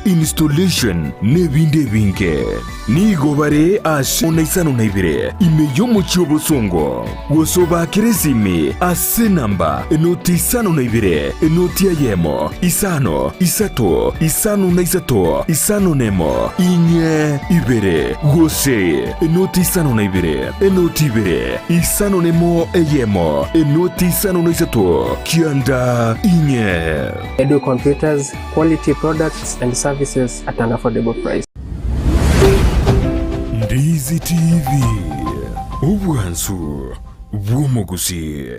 installation nebinde binge nigobare ase onaisano naibire imeyo mochiobo songo wosoba keresimi ase namba enoti isano naibire enoti ayemo isano isato isano naisato isano nemo inye ibere gose enoti isano naibire enoti ibere isano nemo eyemo enoti isano naisato kianda inye. Edu Computers, quality products and services at an affordable price. Ndizi TV, ubwansu bw'omugusi.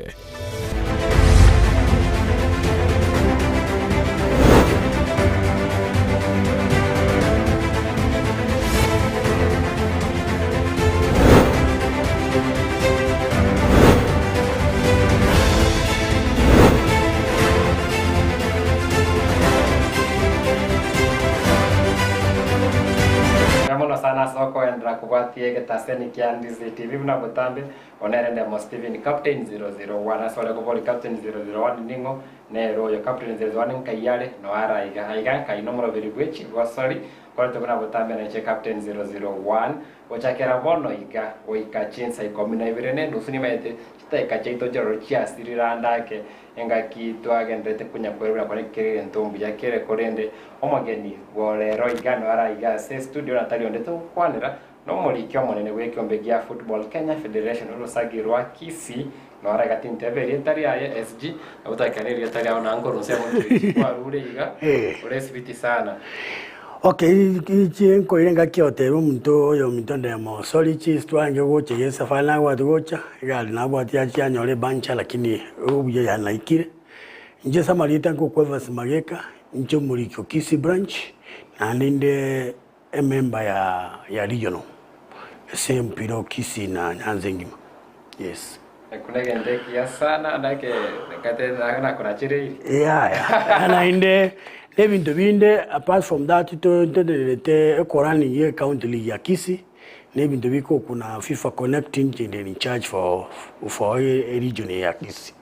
Sana soko endra kubatie getaseni kia Ndizi TV na butambe onerende mo Steven Captain 001 asole ko boli Captain 001 ningo nero yo Captain 001 nkayale no ara iga kai nomero birigwechi wasori kwa tokona butambe na che Captain 001 ochakera bono iga oika chinsa ikomina ibirene nusuni maete chita ikacheito joro chia siriranda ke enga kitwa gendete kunya kwera kwa kere ntombu ya kere korende omogeni gorero iga no ara iga se studio natali onde to kwanira no molikyo monene weke ombegia Football Kenya Federation urusagirwa Kisii no ara gatinte beri tari aye SG utakaneri tari ona angoro nsemo kwa rure iga uresibiti sana. Okay, ichi ko irenga kiotero muntu yo mitonde mo soli chi stwange goche yesa fana wa gocha gali na bwa tia chi anyole bancha lakini ubuye ya naikire nje samarita ko kweva simageka nje muri Kisii branch na ninde member ya regional same piro Kisii na Nyanzengima. Yes. Kunegende kia sana ndake kate na kuna chire. Yeah. Na inde Nebintu binde apart from that to the Korani ye county league ya Kisii nebintu biko kuna FIFA connecting in charge for a region ya Kisii.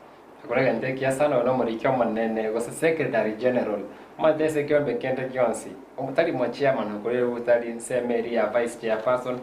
Kuna ngende kia sana no muri kyo manene was secretary general madese kyo bekende Jonsi umutali mo chairman kule utali semeri ya vice chairperson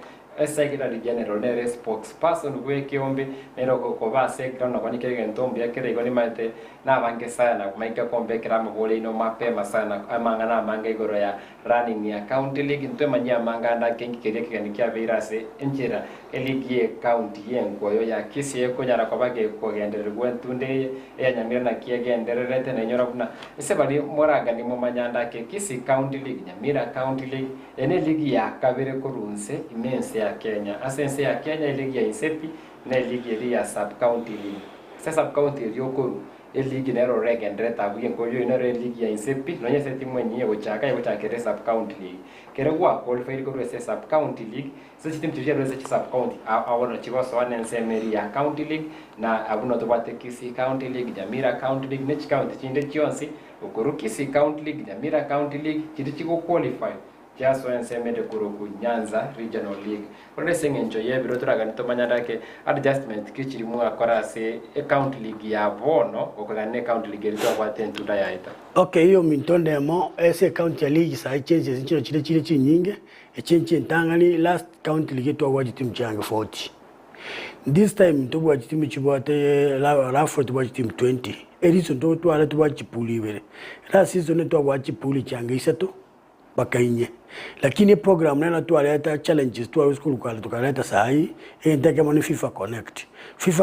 secretary general ne spokesperson weke ombe nero ko ba secretary no kwanike gentombi yakere igoni mate na bange sana kumaika kombe kirama bole ino mapema sana amanga na manga igoro ya running ya county league ntwe manya manga nda kengi kere kanikia virase enjira eligi county yengo ya Kisii ko nyara ko bage ko gendere gwentunde ya Nyamira na kiegendererete na nyora kuna ise bali moraga ni mumanyanda ke Kisii county league Nyamira county league ene ligi ya kabere korunse immense ya Kenya asense ya Kenya ligi ya Insepi na ligi ya sub county league sasa sub county yoko ligi nero regendere tabuye ngoyo ina ligi ya Insepi no nyese timu nyiye ochaka yochakere sub county league kere kwa qualify ko rese sub county league so timu tujia rese sub county awona Chigosori Na Nyamira County league na abuno to bate Kisii county league Nyamira county league nechi county chinde chionsi ukuru Kisii county league Nyamira county league chitichiko qualify just when semede kuruku Nyanza regional league kore sengencho yebiro turaga nitomanyanda ke adjustment kichiri mu akora se county league ya bono okogane county league rito kwa tentuda yaita. Okay, hiyo mitonde mo ese county league sai changes nchino chile chinyinge echenche ntangani last county league to waji team change 40 this time to waji team chibwate la to waji team 20 edizo ndo to ala to waji puli bere la season to waji puli change isato bakainye lakini program nena tu aleta challenges tu school kwa tukaleta sahi ndeke moni FIFA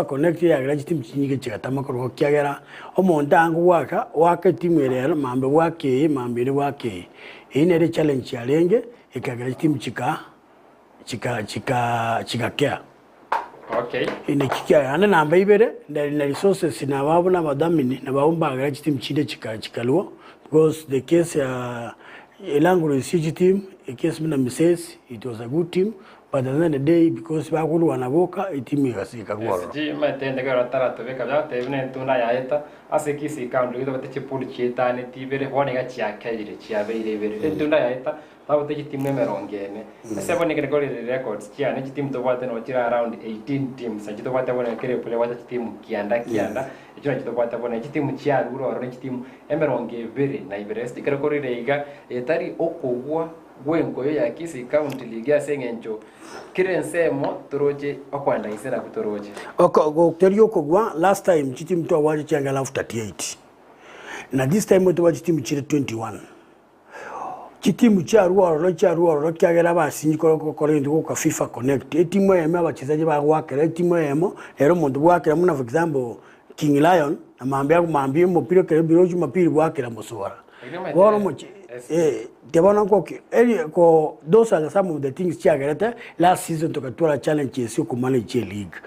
Connect ya graji team chinyike chikatama ko kyagera omondangu waka team erero mambe wake ine re challenge yalenge ikagraji team chika kya. Okay. Ine kikia ane namba ibere na resources na babu na madamini na baumba graji team chinde chikaluo because the case Elango CG team, a case mina misses, it was a good team, but at the end of the day, because Bakulu wanaboka, a team is a Kagwara. SG, my tender to wake up, even to Nayata, as a Kisii country with a chipul chita and TV, warning at Chia Kaji, Chia very, to Nayata, tau te timu emerongene ese bone kere kore records kia ne timu to wate no tira around 18 teams sa to wate bone kere pole wate timu kianda icho to wate bone timu chia ruro ne timu emeronge very na iberesti kere kore reiga etari okogwa gwengo ya Kisii County League ya sengencho kirensemo toroje okwanda isera kutoroje go terio kogwa last time timu to waje changa 38 na this time to waje timu chire 21 timu cha ruoro kyagera basinyi ko ndi ko FIFA Connect timu yema abachezaji ba gwakera timu yemo ero muntu gwakera muna for example King Lion amambye mupira kere biroju mapiri gwakera musora woro mochi tebona ko those are some of the things chagerete last season tukatwala challenges yo ku manage league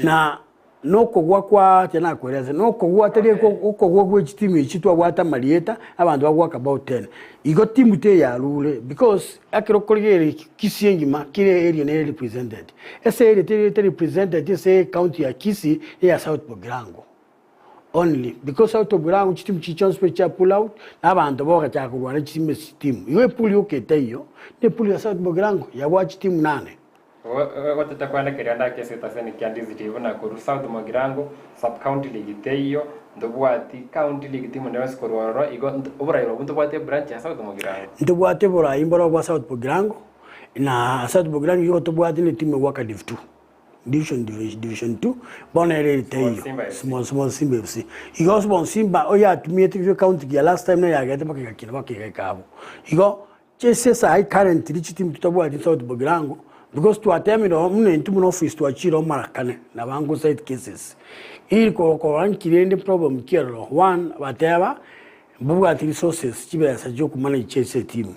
na noko gwakwa tena kwereza noko gwatari ko gwe timu ichitwa gwata marieta abantu bagwaka about 10 igo timu te ya rule because akiro kolgere Kisii ngima kire area ne represented ese area te represented ese county ya Kisii ya South Bogrango only because South Bogrango timu chichon special pull out abantu boga cha kurwana timu iwe pull yoketeyo ne pull ya South Bogrango ya watch timu 8 wote takwanda kirianda kesi taseni kia Ndizi tivu na kuru South Mogirango sub county league teyo ndobwati county league timu ndewa skororo igo obura iro ndobwate branch ya South Mogirango ndobwate bora imboro kwa South Mogirango na South Mogirango igo tobwate ni timu waka division 2 bona ere teyo small Simba FC igo small Simba oya tumie county ya last time na ya gete bakika kabo igo chese sai currently timu tobwate South Mogirango because to atemino mune ntumu office to achiro marakane na bangu side cases ili ko ankirende problem kero one whatever buga resources chibe sajo ku manage chase team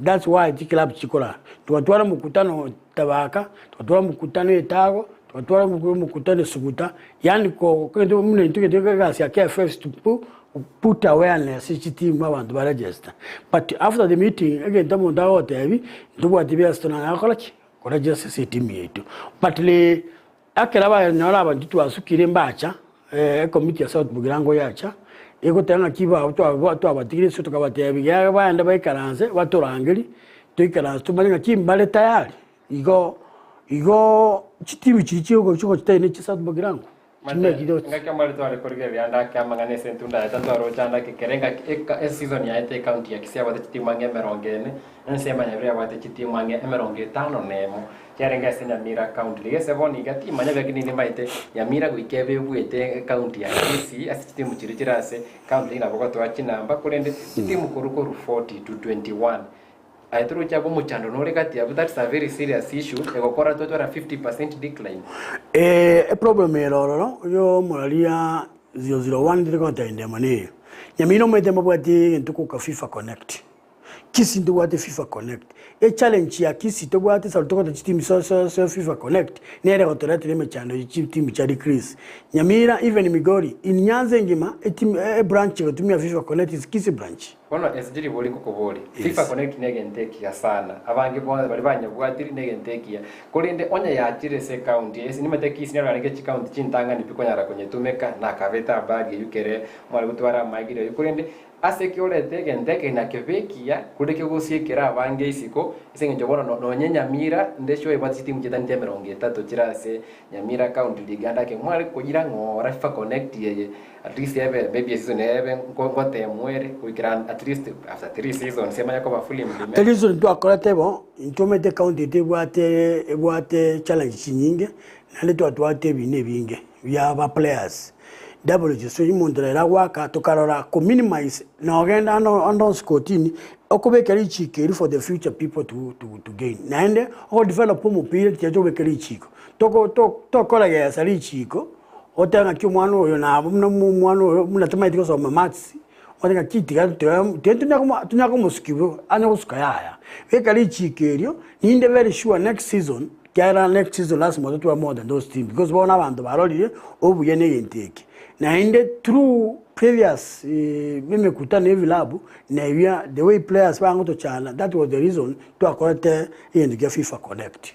that's why the club chikola twatwara mukutano tabaka twatwara mukutano etago twatwara mukutano suguta yani ko kendo mune ntuke gasi ya KFF to put awareness each team abantu ba register but after the meeting again tamo ndawo tebi ndubwa tibia stona nakolaki ko register team yetu but le akera ba nyora abantu twasukire mbacha committee ya South Bugirango yacha ego tanga kiba watu abatigire so tukabatebi ya banda bayikaranze batorangiri tuyikaranze tumalinga kimbale tayari igo chitibi chirichigo chiko chitaine cha South Bugirango ngaka mali to rekorge vyanda kama ngane sentunda tanto rochanda kerenga season ya ite county ya Kisii wate timu nge merongene nsema nyabria wate timu nge emeronge 5 nemo kerenga Nyamira County lige seboni gati manya vyakini ni maite Nyamira gwikebe bwete county ya Kisii asi timu chirichirase county ina boko to achinamba kulende timu kurukuru 40 to 21 aituru cha bomu chando nore kati ya that's a very serious issue egokora to 50% decline a problem eroro yo molaria 001 ndiko tainde mane nyamino mete mabwati ntuko ka FIFA Connect Kisii ndo wate FIFA Connect challenge ya Kisii to wate saltoko ta team so FIFA Connect nere hotorate le mechando team cha decrease Nyamira even Migori in Nyanza ngima team branch yo tumia FIFA Connect is Kisii branch Kono SGD boli kukuboli. FIFA Connect negenteki ya sana. Abangi bwana bali banyabwatiri negenteki ya. Kolinde onya ya chire se county. Esi nimeteki sini ranike chi county chintanga nipiko nyara kwenye tumeka na kaveta bagi yukere mwali gutwara magire yukolinde aseki ole tegenteki na kebekia kuleke Gusii kera abange isiko isenge njobona no Nyamira ndesho ibati timu jetani temeronge tato chirase Nyamira County League ke mwali kugira ngora FIFA Connect yeye at least maybe season even ngote mwere kuikira at least after 3 seasons sema yako bafuli mlime the reason to akorate bo intomete county te bwate challenge nyinge nale to atwate bine binge bya ba players double so imondera waka to karora ko minimize na ogenda on scotini okubekeri chikeri for the future people to gain nande o develop mu period yajo bekeri chiko to kola ya sari chiko otanga kyumwana oyo na mwana oyo munatamaitiko so maths otanga kitika tunyako musikibo anyakusuka yaya bekeri chikerio ninde very sure next season last month to more than those teams because bona abantu barolire obuye ne yenteke na inde through previous mimekutana hivi labu na the way players bangu to chala that was the reason to akorate and get FIFA Connect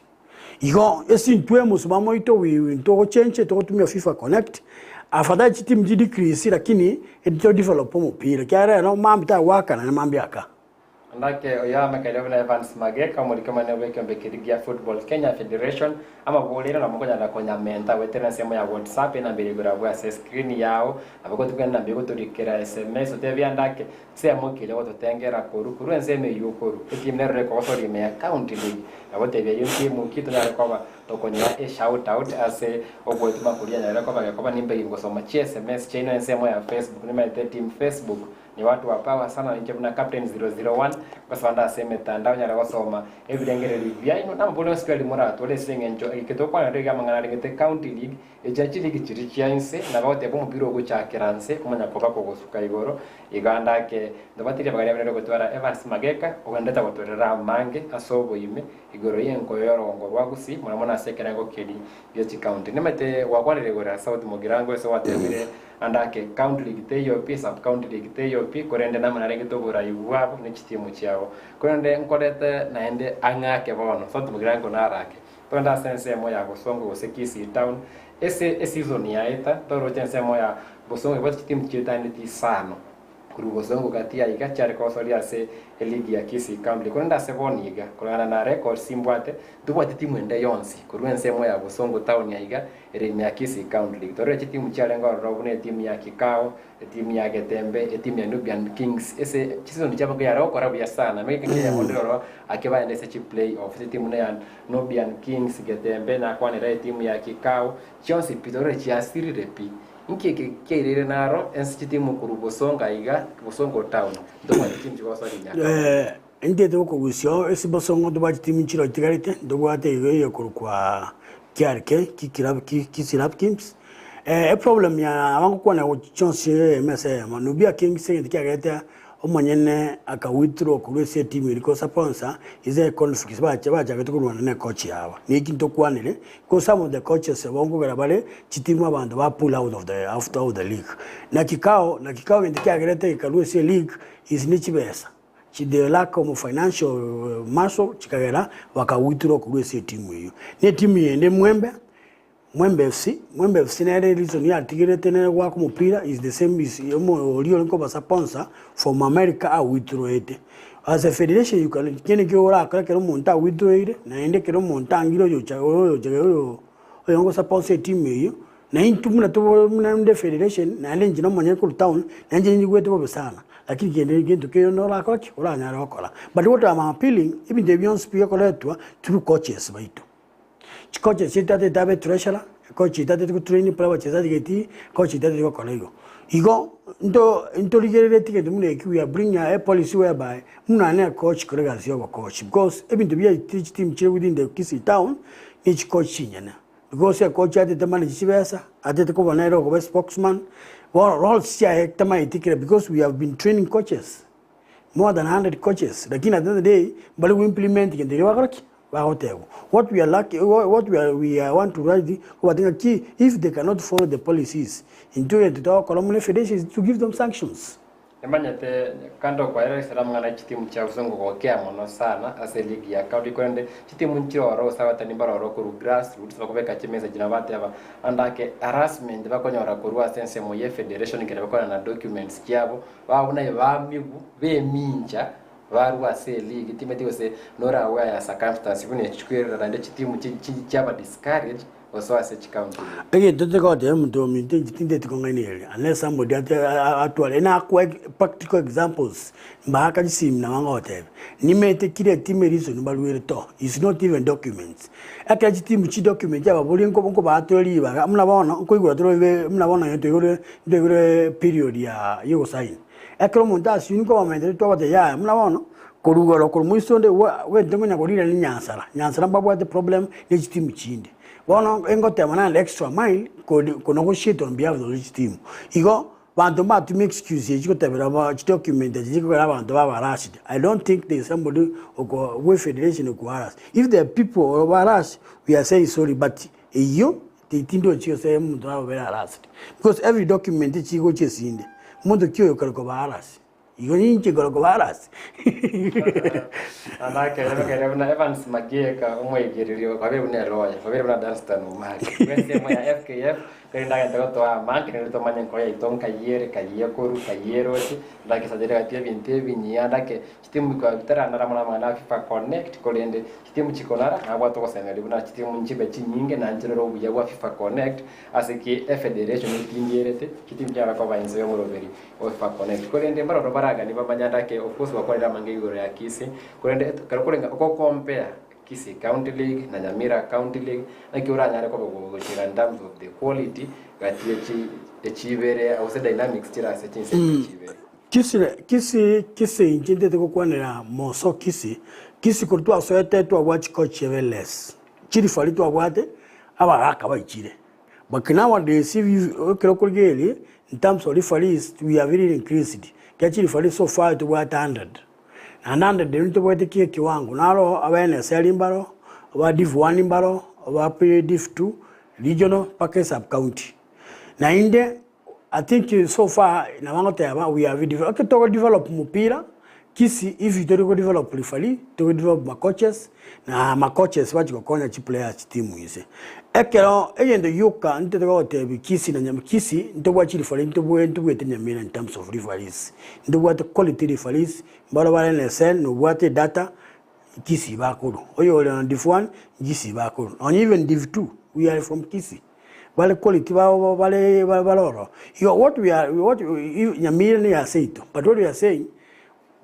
igo esi ntwe musubamo ito we to change to tumia FIFA Connect afadhali chitimu decrease lakini edito develop mupira kyara no mambi ta waka na mambi aka ndake oya makelevna Evans Mageka muri kama ne weke mbekirigia Football Kenya Federation ama bolera na mukonya na konya menta wetera semo ya WhatsApp na mbere gura bwa screen yao abako tukana mbego turikera SMS otebya ndake semo kile woto tengera kuru enseme yukuru ikimne reko sorry me account league abotebya yintimu kitu na rekoba tokonya a shout out ase obotuma kulia na rekoba yakoba nimbe ngosoma SMS chain ensemo ya Facebook ni my team Facebook ni watu wa power sana ni na Captain 001 kwa sababu aseme tandao nyara wasoma evidengere livia ino na mbona siku alimora tole sengenjo ikitokwa na rega mangana ngete county league ejachi league chirichianse na bote bo mupiro go chakiranse kumanya koba ko gusuka igoro iganda ke ndabatire bagari abere gutwara Evans Mageka ogandeta gutwara mange asobo ime igoro yenko yorongo rwa Gusii mwana sekera ngo kedi yo county nemete wakwanire gora South Mugirango so watebire andake county league teyo pisa county league teyo pi korende na manare gitogora yuwabo ne chitimu cyao korende nkorete naende angake bono South Mugirango narake tonda sense moya gusongo Kisii town ese season ya eta toro tense moya bosongo bot chitimu chitani ti sano kurugo zongo katia igachare ko soria se eligi ya Kisii County kwenda se boniga kulana na record simbwate tubwate timu ende yonsi kuruense moya bosongo town ya iga ere ya Kisii County tore timu chalengo robune timu ya Kikao timu ya Getembe timu ya Nubian Kings ese chizo ndi chapa ya roko rabu ya sana meke ya mondoro akeba ende se play of timu ya Nubian Kings Getembe na kwa ne timu ya Kikao chonsi pitore chi asiri repi nke keirere naro ensiti mukuru bosonga iga bosongo town ndoma timu chikosa rinya ndete ko gusio esi bosongo ndo bati timu chiro tigarite ndo bwate iyo kurukwa kyarke kisirap kings problem ya abangu kwa na chance mese manubia kings ngi kyarete omanyene aka withdraw kurese timu iliko sponsor ize conflict bacha gatukuru na coach yaba ni kinto kwanire ko some of the coaches bongo garabale chitimu abantu ba pull out of the after of the league na kikao ngi kyarete ikalwese league is nichibesa chide lack of financial muscle chikagera waka withdraw kurese timu hiyo ne timu yende Mwembe FC na reason ya tigirete ne wa ku mupira is the same is olio nko ba sponsor from America a withdraw it as a federation you can kene ke ora ka kero monta withdraw it na ende kero monta ngiro yo ngo sponsor team hiyo na intumu na to na federation na ende njino monye ku town na njini gwete bo sana lakini kende gento ke no la coach ora nya ro kola but what am appealing even the beyond speak koletwa through coaches baito coach sitate tabe treasurer coach sitate ku training para wachezaji geti coach sitate ku kolego igo ndo ligere ticket mune ki we are bring a policy whereby muna na coach kolega sio coach because even to be a teach team chile within the Kisii town each coach nyana because a coach ate tamani chibesa ate ko banairo ko spokesman all sia tamai ticket because we have been training coaches more than 100 coaches lakini at the end of the day bali we implement the work. What we are lucky, what we want to write, if they cannot follow the policies into it, the Colombian Federation is to give them sanctions. Emanyete kando kwa ere salamu ngana chitimu cha uzongo kwa kia mono sana ase ligi ya kaudi kwende chitimu nchiro waro sawa tanibara waro kuru grassroots wakubeka chimeza jinabate hava andake harassment wako nye warakoru wa sense moye federation kene wako na documents kiabo wauna vamigu ve mincha varu ase league timeti ose nora aware ya circumstance kune chikwera na chitimu chaba discourage also ase chikaunti again don't go there mdo mi tinde tikongani unless somebody actually na kwa practical examples mbaka jisim na wanga hotel nimete kile time reason balwere to is not even documents aka chitimu chi document ya babuli nko batori ba mnabona nko igura toro mnabona yote yore period ya yo sign ekro montas uniko bamende to bate ya mnabona korugoro korumuisonde we ndenganya korira ni nyansara babwa the problem ni chitimu chinde bono engote mana extra mile ko negotiate on behalf of the team igo bantu ba to make excuse chiko tabira ba document chiko kala bantu ba harassed. I don't think there is somebody or we federation who harass. If there are people or harass, we are saying sorry, but you the tindo chiko say muntu ba harassed because every document chiko chesinde muntu kyo ko harass igo ninche ko harass anake na Evans Mageka umwegererio kwabe uneroya kwabe na Dunstan umari wese moya FKF kenda ga to ama kenda to manya ko ya iton kaye koru kayero ti la ke sadere ga vinte vinya da ke timu ko tara na ramana mana FIFA Connect ko lende timu chikonara na watu ko sema libuna timu nchibe chinyinge na njero buya wa FIFA Connect asiki federation tingerete timu jara ko banze yo muroveri o FIFA Connect ko lende mbaro baraga ni babanya da ke of course wakorera mangegoro ya Kisii ko lende ko compare Kisii County League na Nyamira County League na kiura nyare ko gochira in terms of the quality gati echibere au se dynamics tira se tinse echibere Kisii njinde te kokwanera moso Kisii kurtua soete to watch coach Eveles chiri fali to wate abagaka baichire but nowadays if you kirokogeli in terms of referees we are very increased kachiri fali so far to 100 and de nto bote kie kiwango nalo abene selimbaro aba div 1 imbaro aba div 2 regional package sub county na inde I think so far na wangote aba we have develop mupira Kisii if you don't develop referee to develop ma coaches na ma coaches wachiko konya chi players team yise ekero eyende yuka ntego tebi Kisii na Nyamira Kisii ntobwa chi referee ntobwe Nyamira in terms of referees ntobwa quality referees mbara bale nesen no bwate data Kisii bakuru oyo ole on div 1 Kisii bakuru on even div 2 we are from Kisii bale quality bale baloro what Nyamira ni aseito but what we are saying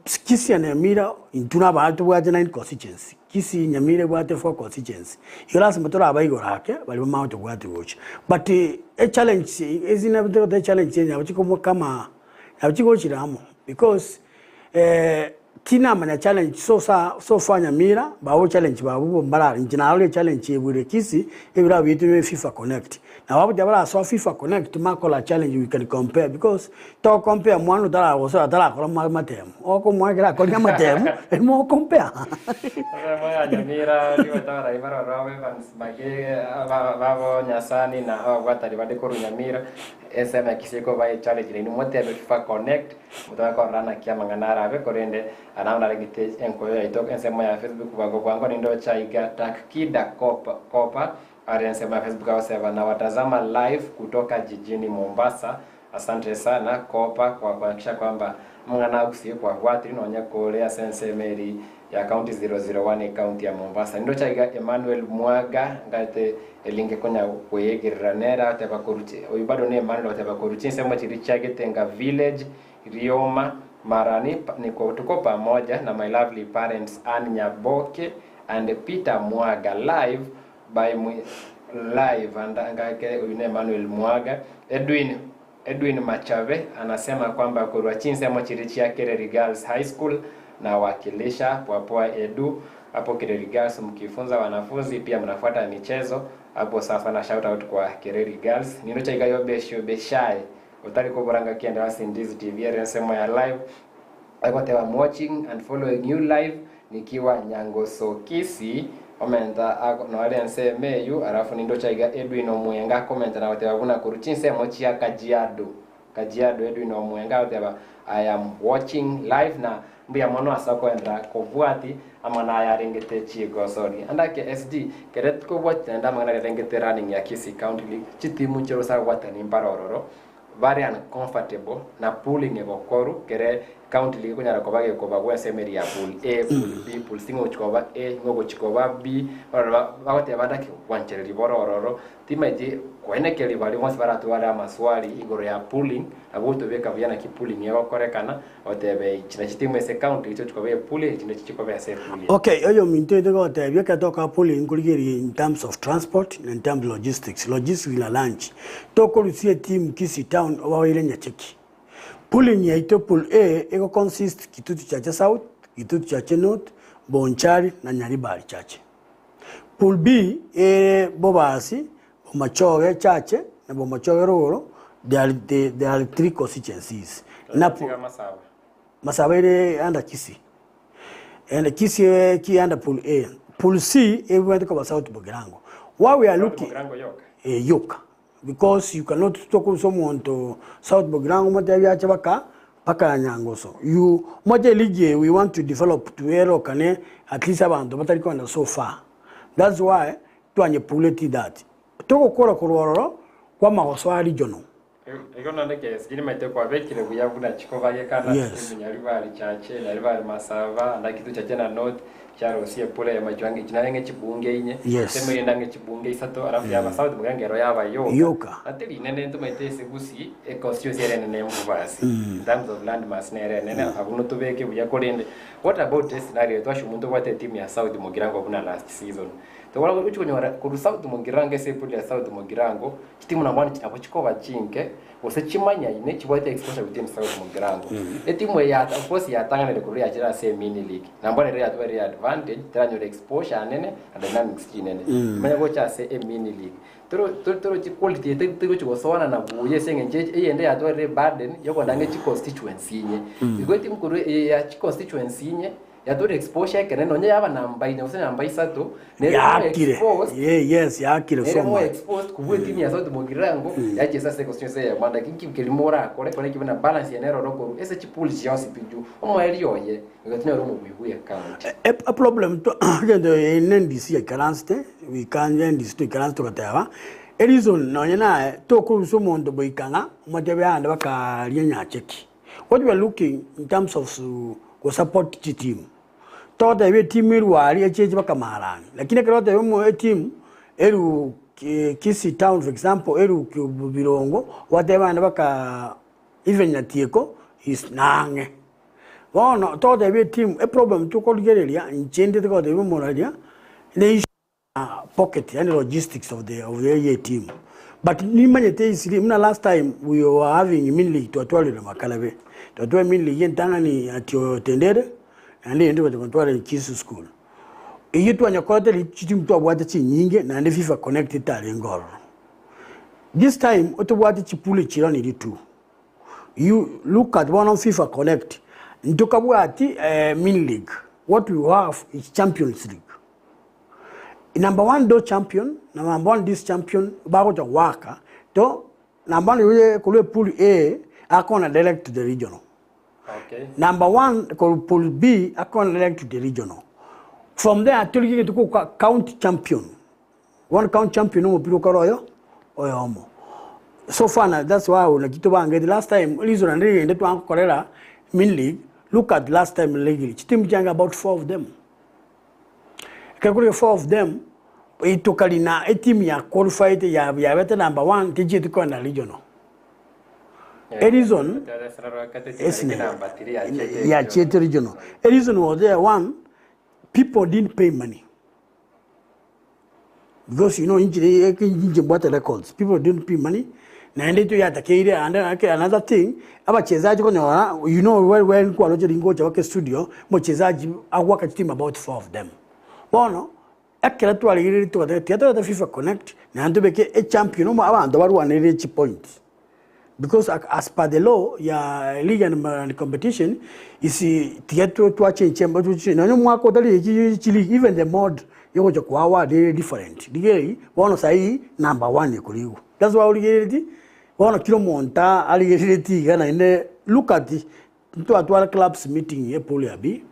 Kisii and Nyamira intuna baatu bwa 9 constituency Kisii Nyamira bwa 4 constituency yolas matola abayigora hake bali mount bwa watch but a challenge is in the challenge abachiko kama abachiko chiramo because tina manya challenge so far Nyamira bawo challenge bawo mbara njinalo challenge ebure Kisii ebira bitu FIFA Connect na wabu jabara so FIFA Connect makola challenge we can compare because to compare mwanu dala woso dala ko matem oko mwagira ko matem mo compare moya Nyamira liwa tawara ibara rawe fans bage babo nyasani na watari bade ko Nyamira esema Kisii ko bai challenge ni mote FIFA Connect mutaka ko rana kia manganara be korende anaona regite enko ya itok ensema ya Facebook bago kwangu ndo chaiga takida kopa Ariensema Facebook au seva na watazama live kutoka jijini Mombasa. Asante sana kopa kwa kuhakikisha kwamba mngana Gusii kwa watu inaonya kolea sense Mary ya county 001 county ya Mombasa. Ndo chaiga Emmanuel Mwaga ngate elinge konya kweyegeranera tabakoruchi. Oyibado ne Emmanuel tabakoruchi sema chirichage tenga village Rioma Marani niko tuko pamoja na my lovely parents Anne Nyaboke and Peter Mwaga live by live and ngake Emmanuel Mwaga Edwin Machave anasema kwamba kurwa chinse mochirichi ya Kereri Girls High School na wakilisha Poa Edu hapo Kereri Girls mkifunza wanafunzi pia mnafuata michezo hapo safa na shout out kwa Kereri Girls nino chaiga yo beshai utari ko boranga kienda wasi Ndizi TV anasema ya live I got them watching and following you live nikiwa Nyangoso Kisii komenta no wale nse meyu arafu nindo chaiga Edwin Omwenga komenta na wate wabuna kuruchinse mochi ya Kajiado Edwin Omwenga wate I am watching live na mbia mono asako enda kovuati ama na ya ringete Chigosori andake SD keret ko bwati enda mangana ringete running ya Kisii County League chitimu chero sa watani mparororo very uncomfortable na pooling egokoru kere county league kunyara kobage kobagwa semeri ya pool A pool B pool singo chikoba A ngogo chikoba B bagote badaki wancheri riborororo timaje kwene keli bali once baratu wala maswali igoro ya pooling agoto beka byana ki pooling yego korekana otebe china chitimu ese county icho chikoba pool chino chikoba ese pool okay oyo minte tego otebe ka toka pooling kuligeri in terms of transport and in terms of logistics la lunch toko lusie team Kisii town owaile nyacheki pooling ya ito pool A ego consist Kitutu Chache South, Kitutu Chache North, Bonchari na Nyaribari Chache. Pool B Bobasi, Bomachoge Chache na Bomachoge Roro, there are 3 constituencies. Na Masaba under Kisii. And Kisii ki under pool A. Pool C went to South Bogrango. What we are looking yoke. Because you cannot talk to someone to South Bogrango Matavia Chabaka, Paka Nyangoso. You Moja Lige, we want to develop to Ero Kane at least about the Batarikon so far. That's why to any puleti that. Toko Kora Kororo, kwa magoswa regional. Ego nande ke sijini maite kwa vekile kuyavuna chikova yekana nyaribali chache nyaribali masava na kitu chache na note charo sie pole ya majwangi chinange chibunge inye semeri nange chibunge isato arafu ya South mugangero yaba yoka ateli nene nto maite segusi ekosio sere nene mvasi in terms of land mass nere nene abuno tubeke buyakolende. What about this scenario twashumuntu wate team ya South mugirango buna last season to wala uchi kunyora ku South mugirango sepuli ya South mugirango timu na bwana chabo chikova chinke ose chimanya ine chibwate exposure within South mugirango etimu ya of course ya tangana le kuria jira se mini league na mbona rea very advantage tranyo exposure nene and dynamics nene manya gocha se mini league toro quality tego chigoswana na buye senge nje eyende ya tore burden yoko ndange chi constituency nye igo timu kuru ya chi constituency nye ya tore exposure kene no nyaba namba ine usenya namba isato ne yes ya kire so mo exposed kuwe timu ya South mugirango ya chesa se constituency ya manda kinki kelimora kore kibana balance ya nero roko ese chi pool chance piju omo elioye ngatina romo buye account a problem to gende Ndizi ya karanste we can Ndizi to karanste kataba reason no nyana to ko so mondo boikanga modebe anda baka lienya cheki. What we are looking in terms of support team to da we team irwari echeje baka marani lakini kero da we team eru Kisii town for example eru Birongo whatever anda baka even na tieko is nange bono to da we team a problem to ko gerelia inchende to da we moralia ne pocket and logistics of the team. But ni manyete isiri mna last time we were having mainly to atwale na makalabe to atwale mainly yentanga ni atio tendere and ndio to atwale Kisii school iyitu anyakote li chitim to abwate chi nyinge na ndi FIFA connected tali ngoro. This time otobwate chipule chirani li tu you look at one of FIFA connect ntokabwati min league what we have is Champions League. Number 1 do champion, number 1 this champion bago to waka to number 1 kule pool A akona direct to the regional. Okay. Number 1 pool B akona direct to the regional. From there to get to county champion. One county champion no piro karoyo oyomo. So far that's why we like to bang the last time reason and the to Korea min league look at last time league team jang about 4 of them. Kakule 4 of them itokali na team ya qualified ya beta number 1 tiji tuko na regional. Edison ya chete regional. Edison was there one people didn't pay money. Because you know inji bought records people didn't pay money na ndio ya takeire and another thing abachezaji kwa you know when kwa loje lingocha wake studio mchezaji awaka team about 4 of them. Bono akela tu aligiri to the theater the FIFA connect na ndo beke a champion mo abando barwanire chi point because as per the law ya league and competition is theater to change but no mwako dali chi league even the mode yoko jo kwa they different digeri bono sai number 1 ikuliu that's why aligiri bono kilo monta aligiri tiga na ine look at to atwala clubs meeting ye pole abi.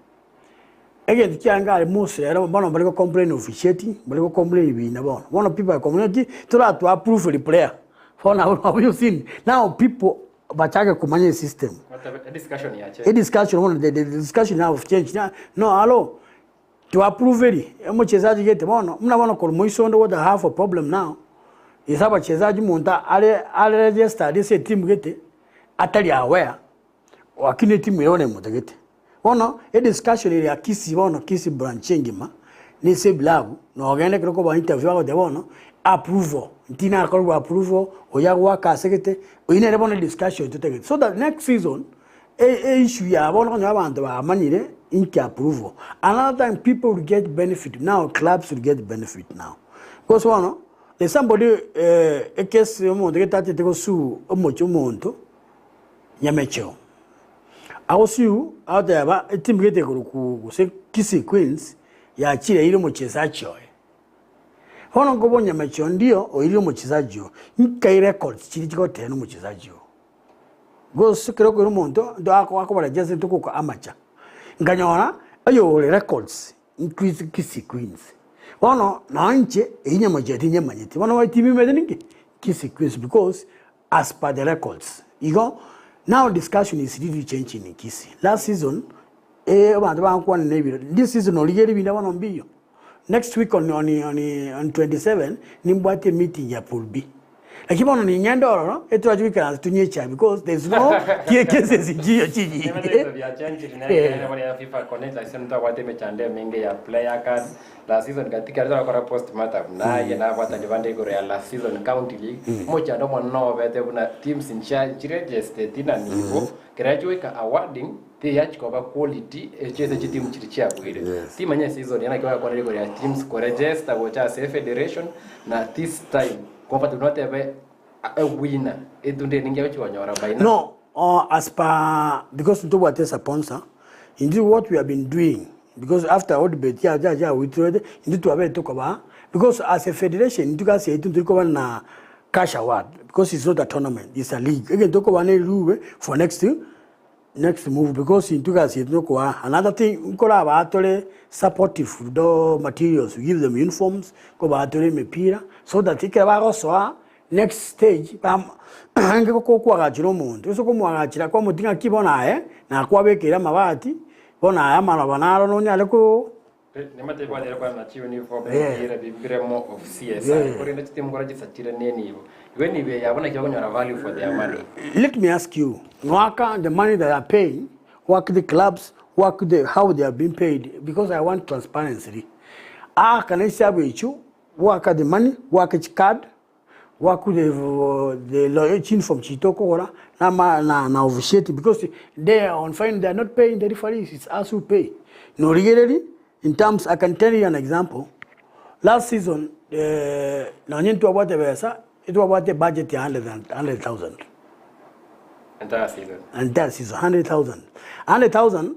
Again, the Kianga most one of complain officiating, but complain with one of people community to approve the player. For now, have you seen now people Bachaga Kumanya system? A discussion here. A discussion, one the discussion now of change. No, hello. To approve it, much as I get one, no call Moison what I have a problem now. Is about Chesaji Monta, I register this team get it. Atalia aware or Kine team on get. Ono a discussion ya Kisii wono Kisii branching ma ni se blagu no ogende kroko ba interview de wono approval ntina ko approval oya waka sekete oyine bono discussion to take so that next season issue ya bono nya bantu ba manyire inki approval another time people will get benefit now clubs will get benefit now because wono there's somebody a case mo de tati te ko su omocho monto nyamecho I was you out there about a team get a Kisii Queens, ya chile ile mchezaji. Hono ngobo nyamacho ndio o ile mchezaji. Nkai records chili chiko teno mchezaji. Go sikero ko rumonto ndo ako bala jase tuko ko amacha. Nganyona ayo records Kisii Queens. Hono na nche inya majeti nya manyeti. Hono wa team medeningi. Kisii Queens because as per the records, now discussion is really changing in Kisii. Last season, this season only next week on 27, nimbwate meeting ya pool B. Like even on Nyandoro, no, it was we can to nature because there's no cases in Chigi. FIFA connect like center what me chande mingi ya player cards last season katika ndio kwa post mortem na yana what advantage go ya last season county league mocha ndo mno bete kuna teams in charge registered tina nivo graduate awarding the yachi kwa quality cheze team chirichia bwire team anya season yana kwa go ya teams ko register wacha federation na this time comfort not have a winner etunde ninge wachi wanyora baina no as per because to what is a sponsor indeed what we have been doing because after all debate we tried indeed to have talk about because as a federation you can say it to go na cash award because it's not a tournament, it's a league again talk about rule for next move because in two say no another thing kola ba supportive do materials, we give them uniforms ko ba mipira so that it can also next stage hange ko kwagachira umuntu so ko mwagachira kwa mutinga kibona na kwabekera mabati bona aya mara banaro no nyale ko nemate kwa dera kwa na chi uniform era bibiremo of CSI ko renda timu ngora gisatira neni hivo when we yabona kiyo nyara value for their money. Let me ask you, Nwaka, the money that are paying, work the clubs, how they are being paid, because I want transparency. Can I say with you, work the money, work each card, work the lawyer from Chitoko, na officiate, because they are on fine, they are not paying the referees, it's us who pay. No, regularly, in terms, I can tell you an example. Last season, it was about the budget 100,000. Entire season. And that is 100,000. 100,000,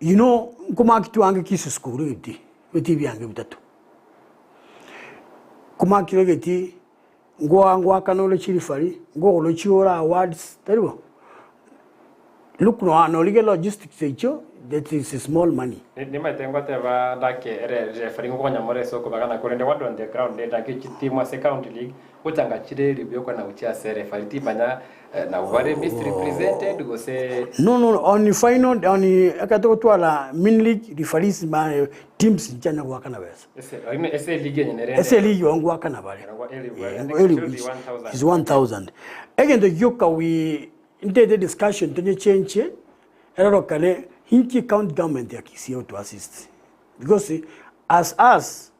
you know, kuma kitu ange Kisii school iti, iti ange bitatu. Kuma kitu iti, ngwa kanole chirifari, ngwa chiora awards, taribo. Look no lige logistics echo, that is small money. Nima tengo te va dake referee ngo nyamore soko bagana kurende what on the ground data ke team wa county league utanga chire ribyo kwa na utia referee timanya na wale misrepresented go say no on the final on akato twala min league referees teams njana kwa kana besa ese league nyenere ese league wangu wakana bale is 1000 again the yoka we in the discussion to change eroro kale hinki county government ya Kisii to assist because as us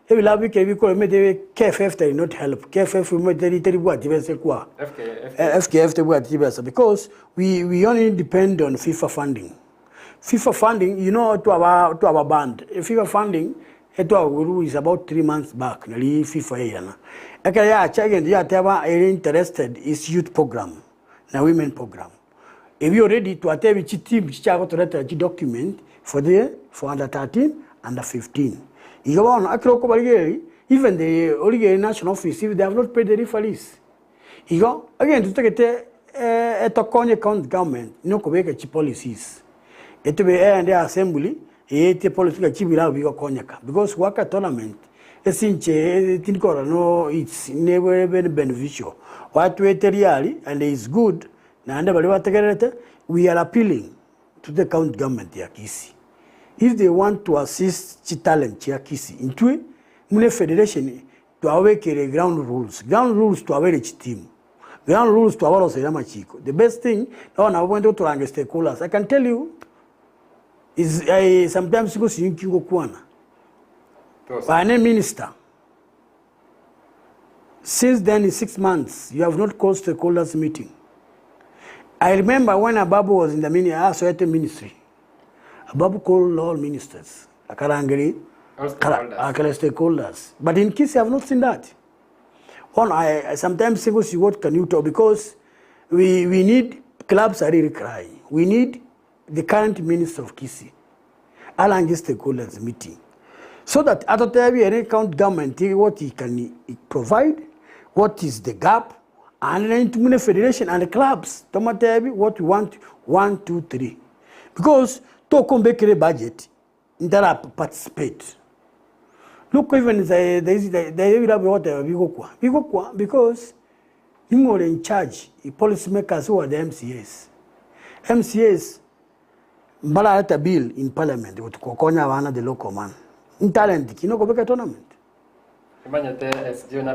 we love ke ko mede KFF they not help KFF we mede teri bua tibese kwa FKF te bua tibese because we only depend on FIFA funding you know to our band FIFA funding is about 3 months back na FIFA yana akaya chagend ya taba interested is youth program na women program. If you ready to attend which team chichago to letter document for under 13 under 15. Even the Oligeri National Office, if they have not paid the referees. Again, to take a Tokonye county government, no Quebec policies. It will be and the assembly, a political chibila we go Konyaka. Because Waka tournament, it's never been beneficial. What we really and it's good. We are appealing to the county government ya Kisii. If they want to assist talent ya Kisii into mune federation to awake ground rules to our team, ground rules to our Osayama Chiko. The best thing now I went to stakeholders. I can tell you is sometimes go see Kingo Kwana. By a minister. Since then in 6 months, you have not called stakeholders meeting. I remember when Ababu was in the ministry, Ababu called all ministers, Akarangari, stakeholders. But in Kisii, I have not seen that. I sometimes say, what can you talk? Because we need, clubs are really crying. We need the current minister of Kisii, Alangi stakeholders meeting. So that at the time, any county government, what he can provide, what is the gap, and then to the federation and the clubs, what we want, 1, 2, 3. Because to come back the budget, there are participate. Look, even they will have whatever we go because you are in charge, the policymakers who are the MCAs. MCAs, Mbala had a bill in parliament with Kokonya Wana, the local man. In talent, you know, go back a tournament. Imanyate SGO na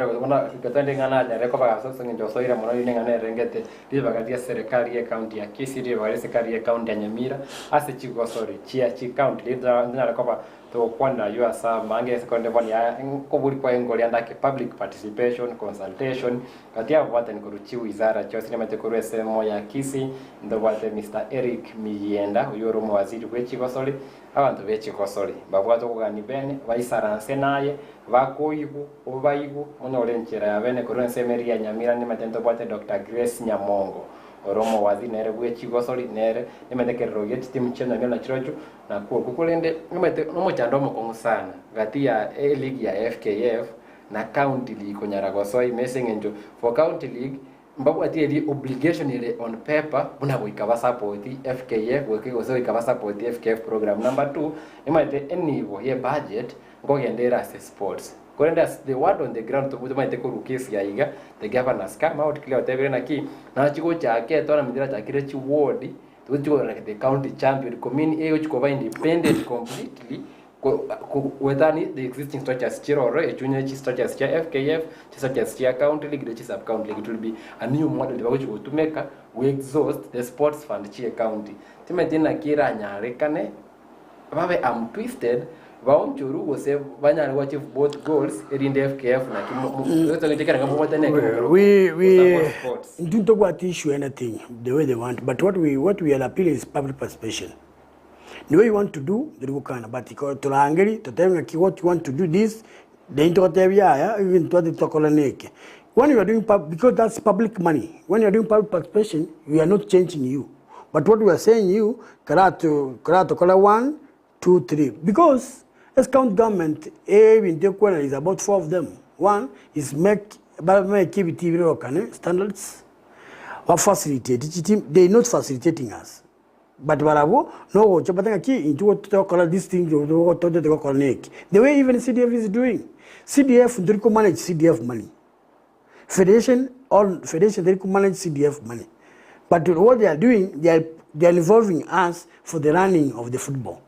gatende ngana ya rekoba sasa ndio soira mwana yune ngana rengete biba gadia serikali ya county ya Kisii biba wale serikali ya county ya Nyamira ase Chigosori chia county ndio rekoba to kwana yo sa mange sekonde bani ya kobuli kwa ngoli andake public participation consultation katia wate nikuruchi wizara cho sinema tekuru semo ya Kisii ndo wate Mr Eric Miyenda uyoro mu waziri we Chigosori abantu be Chigosori babwato kugani bene baisaranse naye vakoigu obaigu munole nchira ya bene kuru nsemeri ya Nyamira ni matento bwate Dr Grace Nyamongo oromo wazi nere bwe Chigosori nere nimetekerero yeti timu chena ngena chirocho na kukulende nimete nomochando mokongo sana gati ya league ya FKF na county league konyaragosoi mesengenjo for county league mbabu ati the obligation ile on paper buna kuikaba support FKF wekigoso ikaba support FKF program number 2 nimete enivo ye budget ngogendera as sports Korenda the word on the ground to put my tekuru ya iga the governors come out clear whatever na ki na chigo chake tona midira chakire chi ward to chigo like the county champion community eyo chiko ba independent completely within the existing structures chiro e junior structures cha FKF structures cha county league the sub county league. It will be a new model to make we exhaust the sports fund chi county timetina kira nyarekane babe am twisted Vaunchuru was a banana watch of both goals in the FKF. We don't talk about issue anything the way they want, but what we are appealing is public participation. The way you want to do, the Rukana, but to Hungary, to tell me what you want to do this, the Intotavia, even to the Tokolaneke. When you are doing because that's public money, when you are doing public participation, we are not changing you. But what we are saying you, Karato Kola 1, 2, 3, because as county government, is about 4 of them. One is make TV standards or facilitate. They are not facilitating us. But Barabo, no, Chabataki into what to call this thing, the way even CDF is doing. CDF, they could manage CDF money. Federation, they could manage CDF money. But what they are doing, they are involving us for the running of the football.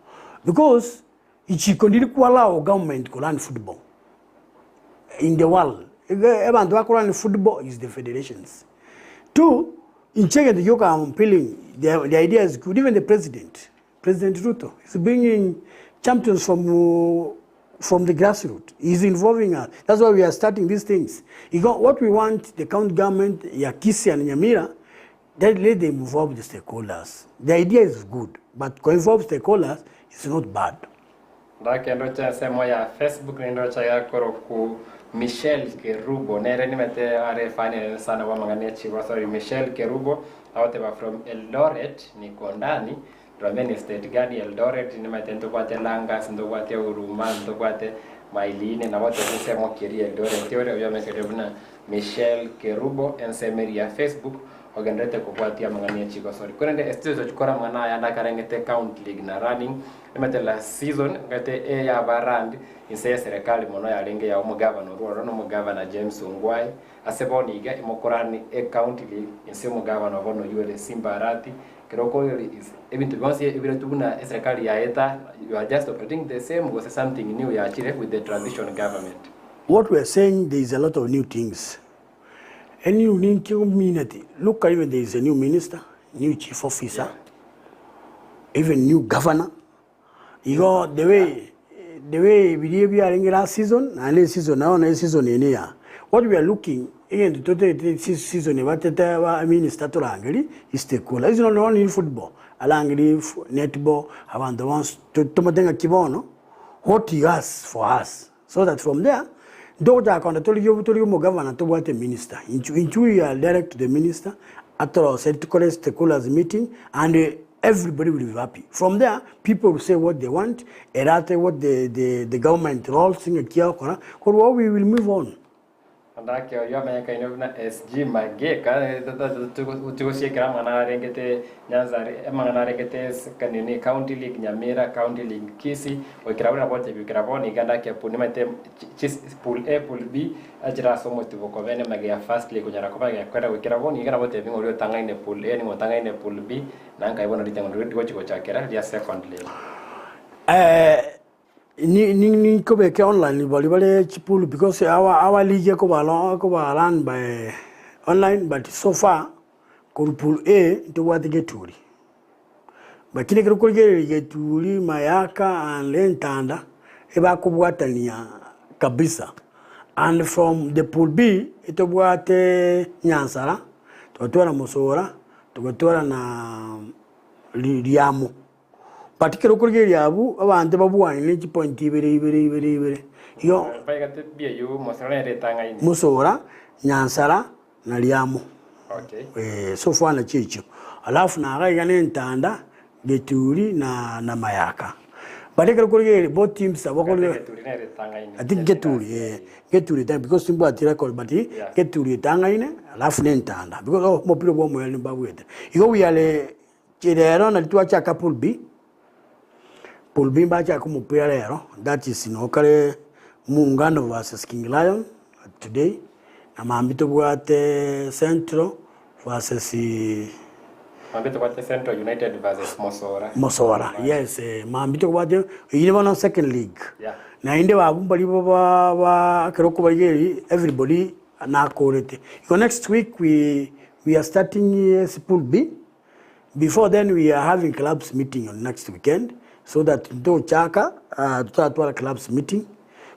Because it continue to allow government to run football in the world. Even to run football is the federations. 2, in China, the yoga I'm appealing, the idea is good. Even the President Ruto, is bringing champions from the grassroots. He's involving us. That's why we are starting these things. What we want, the county government, Kisii and Nyamira, that let them involve the stakeholders. The idea is good, but to involve stakeholders is not bad. Ndakendo cha semo ya Facebook nendo cha yakoro ku Michelle Kerubo nere nimete are fine sana wa mangane Chigosori Michelle Kerubo awateba from Eldoret ni kondani Romani State Gani Eldoret nimete ndo kwate Langas ndo kwate Uruma ndo kwate Mailine na watu semo kiri Eldoret teore ya mekerebuna Michelle Kerubo ensemeri ya Facebook ogendete kufuatia mangania Chigosori kurende estudio chukora mwana ya ndakarengete county league na running nimete la season ngate ya barand inse serikali mono ya lenge ya umugavana ruoro no mugavana James Ongwai aseboni iga imokorani county league inse mugavana bono yule Simbarati kiroko is ebintu bonse ebire tubuna serikali ya eta you are just operating the same was something new ya chire with the transition government. What we are saying, there is a lot of new things. Any new community, look, even there is a new minister, new chief officer, even new governor. You go the way we are in last season, and this season now, next season in here. What we are looking again, the total season, what the minister to Hungary is the cool. It's not only in football, Hungary, netball, I want the ones to Tomatenga Kibono. What he has for us, so that from there. Doja akona toli yo governor to what a minister. Inchu you are direct to the minister after our stakeholders meeting and everybody will be happy. From there, people will say what they want, erate what the government roles in a kia kora, we will move on. andake yo meka ino na SG mageka tugosie kama ngana rengete Nyanzari mangana rengete kanini County League Nyamira County League Kisii wakirabona bote bikirabona iganda ke punima tem pool A pool B ajira somo tiboko bene magia first league kunyara kwa ya kwenda wakirabona iganda bote bingo lyo tangaine pool A ni motangaine pool B nanga ibona ritengo rwo chiko chakera ya second league ni ko be ke online bali chipulu because our league ko run by online, but so far ko pool A to what get turi bakini ko get turi Mayaka and Lentanda e ba ko bwatania kabisa, and from the pool B ito bwate Nyansara to tora Mosora to tora na Liamo particular kurgeri abu abante babuwa ni point ibere yo paigate biyu Mosora retanga ini Mosora Nyansara na Liamo. Okay. So far na chicho alafu na gane Ntanda Geturi na Mayaka particular kurgeri both teams abakole I think Geturi time because simbo atira call but Geturi tanga ine alafu ne Ntanda because mo pilo bomo yali babwete yo we are chirero na tuacha couple B Pool B bacha kumupira lero, that is inokale Muungano versus King Lion today. Na maambito bwate Central versus maambito bwate Central United versus Mosora. Yes, maambito bwate yine second league. Yeah. Na inde babumbali baba keroko bageri everybody na korete. So next week we are starting Pool B. Before then we are having clubs meeting on next weekend. So that do chaka to clubs meeting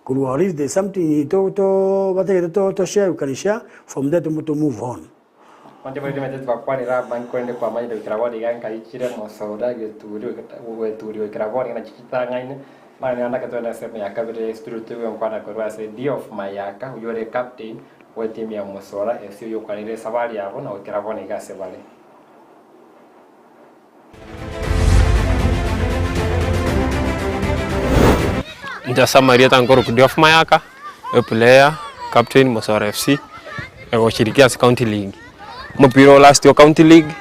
could worry if there's something to share you can share from there to move on. Mante bali mete bakwani ra bankwende kwa maji de krawadi ganka ichire Mosora geturi krawadi na chichitanga ine mani anda katona sema ya kabire structure mkwana kwa say D of Mayaka uyore captain wa timu ya Mosora FC yo kwa ile sabali yabo na krawadi gase bale. Jasa Maria Tankoro of Mayaka, a player, captain Mosora FC, and Chirikias County League. Mopiro last year County League,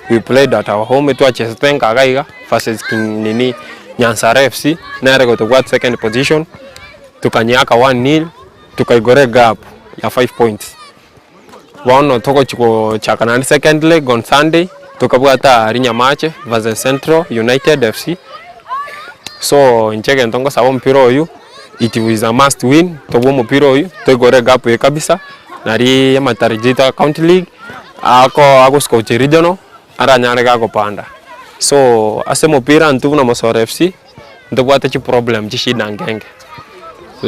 we played at our home to Chesten Kagaiga versus King Nini Nyansara FC. Nere go to what second position to Kanyaka 1-0 to Kaigore Gap ya 5 points. One no toko chiko Chakanani second leg on Sunday to Kabuata Rinya Mache versus Central United FC. So in Cheke ntongo sawa mpiro oyu it was a must win to wo mpiro oyu to gore gap ye kabisa nari Matarijita County League ako scout regional ara nyane ga panda. So ase mpira ntu na Mosora FC ndo bwata chi problem chi shida ngenge.